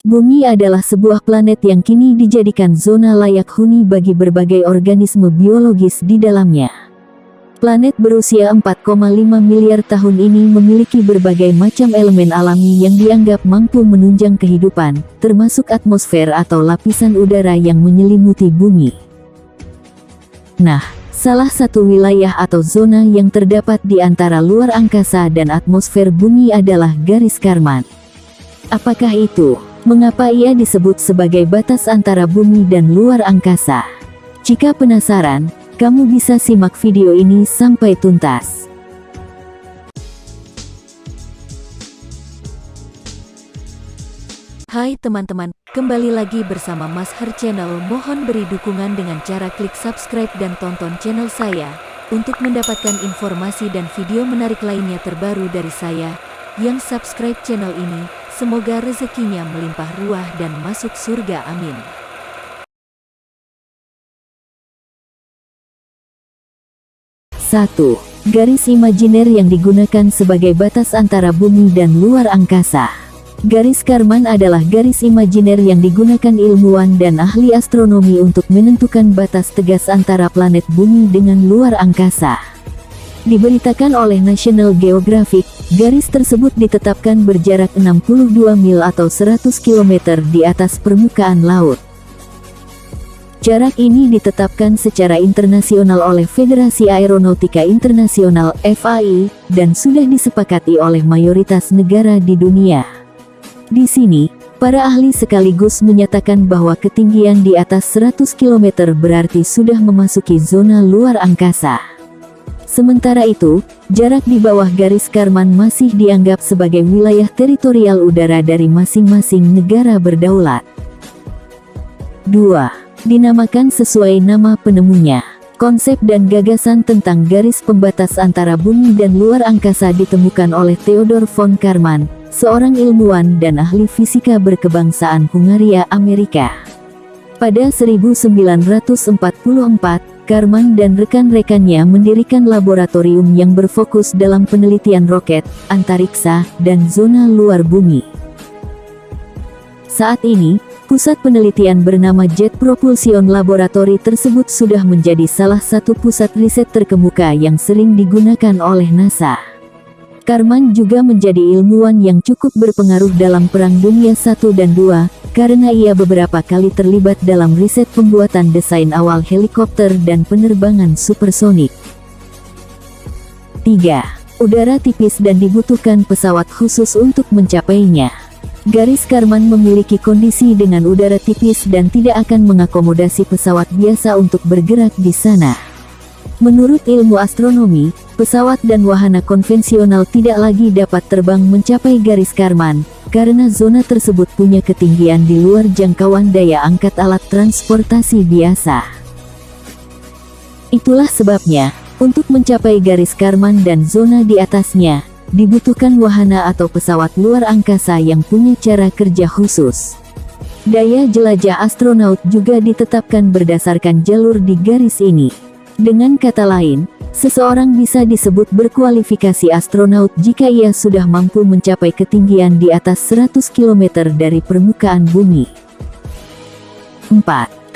Bumi adalah sebuah planet yang kini dijadikan zona layak huni bagi berbagai organisme biologis di dalamnya. Planet berusia 4,5 miliar tahun ini memiliki berbagai macam elemen alami yang dianggap mampu menunjang kehidupan, termasuk atmosfer atau lapisan udara yang menyelimuti bumi. Nah, salah satu wilayah atau zona yang terdapat di antara luar angkasa dan atmosfer bumi adalah garis Kármán. Apakah itu? Mengapa ia disebut sebagai batas antara bumi dan luar angkasa? Jika penasaran, kamu bisa simak video ini sampai tuntas. Hai teman-teman, kembali lagi bersama Mas Her Channel. Mohon beri dukungan dengan cara klik subscribe dan tonton channel saya, untuk mendapatkan informasi dan video menarik lainnya terbaru dari saya. Yang subscribe channel ini, semoga rezekinya melimpah ruah dan masuk surga, amin. Satu, garis imajiner yang digunakan sebagai batas antara bumi dan luar angkasa. Garis Kármán adalah garis imajiner yang digunakan ilmuwan dan ahli astronomi untuk menentukan batas tegas antara planet bumi dengan luar angkasa. Diberitakan oleh National Geographic, garis tersebut ditetapkan berjarak 62 mil atau 100 km di atas permukaan laut. Jarak ini ditetapkan secara internasional oleh Federasi Aeronautika Internasional (FAI) dan sudah disepakati oleh mayoritas negara di dunia. Di sini, para ahli sekaligus menyatakan bahwa ketinggian di atas 100 km berarti sudah memasuki zona luar angkasa. Sementara itu, jarak di bawah garis Kármán masih dianggap sebagai wilayah teritorial udara dari masing-masing negara berdaulat. 2. Dinamakan sesuai nama penemunya. Konsep dan gagasan tentang garis pembatas antara bumi dan luar angkasa ditemukan oleh Theodor von Kármán, seorang ilmuwan dan ahli fisika berkebangsaan Hungaria, Amerika. Pada 1944, Kármán dan rekan-rekannya mendirikan laboratorium yang berfokus dalam penelitian roket, antariksa, dan zona luar bumi. Saat ini, pusat penelitian bernama Jet Propulsion Laboratory tersebut sudah menjadi salah satu pusat riset terkemuka yang sering digunakan oleh NASA. Kármán juga menjadi ilmuwan yang cukup berpengaruh dalam Perang Dunia I dan II, karena ia beberapa kali terlibat dalam riset pembuatan desain awal helikopter dan penerbangan supersonik. 3. Udara tipis dan dibutuhkan pesawat khusus untuk mencapainya. Garis Kármán memiliki kondisi dengan udara tipis dan tidak akan mengakomodasi pesawat biasa untuk bergerak di sana. Menurut ilmu astronomi, pesawat dan wahana konvensional tidak lagi dapat terbang mencapai garis Kármán, karena zona tersebut punya ketinggian di luar jangkauan daya angkat alat transportasi biasa. Itulah sebabnya, untuk mencapai garis Kármán dan zona di atasnya, dibutuhkan wahana atau pesawat luar angkasa yang punya cara kerja khusus. Daya jelajah astronaut juga ditetapkan berdasarkan jalur di garis ini. Dengan kata lain, seseorang bisa disebut berkualifikasi astronaut jika ia sudah mampu mencapai ketinggian di atas 100 km dari permukaan bumi. 4.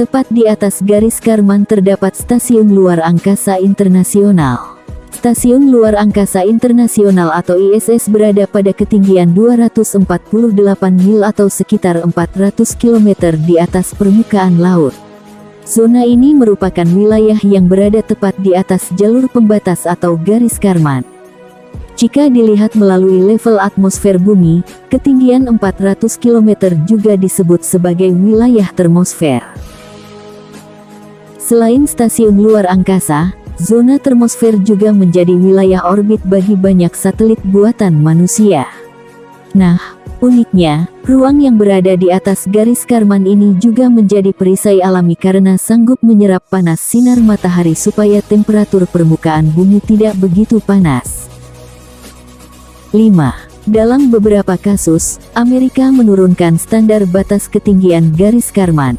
Tepat di atas garis Kármán terdapat Stasiun Luar Angkasa Internasional. Stasiun Luar Angkasa Internasional atau ISS berada pada ketinggian 248 mil atau sekitar 400 km di atas permukaan laut. Zona ini merupakan wilayah yang berada tepat di atas jalur pembatas atau garis Kármán. Jika dilihat melalui level atmosfer bumi, ketinggian 400 km juga disebut sebagai wilayah termosfer. Selain stasiun luar angkasa, zona termosfer juga menjadi wilayah orbit bagi banyak satelit buatan manusia. Nah, uniknya, ruang yang berada di atas garis Kármán ini juga menjadi perisai alami karena sanggup menyerap panas sinar matahari supaya temperatur permukaan bumi tidak begitu panas. 5. Dalam beberapa kasus, Amerika menurunkan standar batas ketinggian garis Kármán.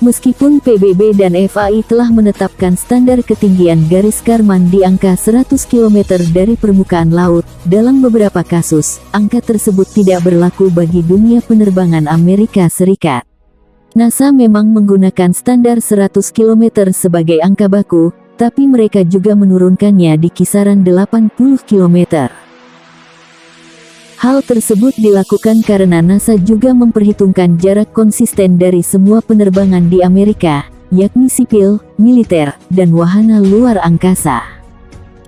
Meskipun PBB dan FAI telah menetapkan standar ketinggian garis Kármán di angka 100 km dari permukaan laut, dalam beberapa kasus, angka tersebut tidak berlaku bagi dunia penerbangan Amerika Serikat. NASA memang menggunakan standar 100 km sebagai angka baku, tapi mereka juga menurunkannya di kisaran 80 km. Hal tersebut dilakukan karena NASA juga memperhitungkan jarak konsisten dari semua penerbangan di Amerika, yakni sipil, militer, dan wahana luar angkasa.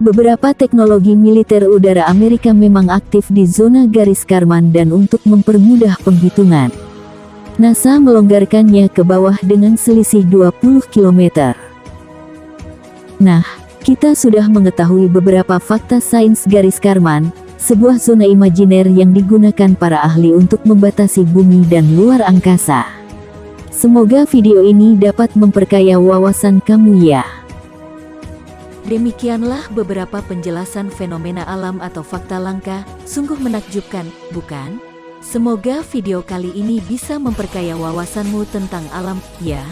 Beberapa teknologi militer udara Amerika memang aktif di zona garis Kármán dan untuk mempermudah penghitungan, NASA melonggarkannya ke bawah dengan selisih 20 km. Nah, kita sudah mengetahui beberapa fakta sains garis Kármán, sebuah zona imajiner yang digunakan para ahli untuk membatasi bumi dan luar angkasa. Semoga video ini dapat memperkaya wawasan kamu ya. Demikianlah beberapa penjelasan fenomena alam atau fakta langka, sungguh menakjubkan, bukan? Semoga video kali ini bisa memperkaya wawasanmu tentang alam, ya.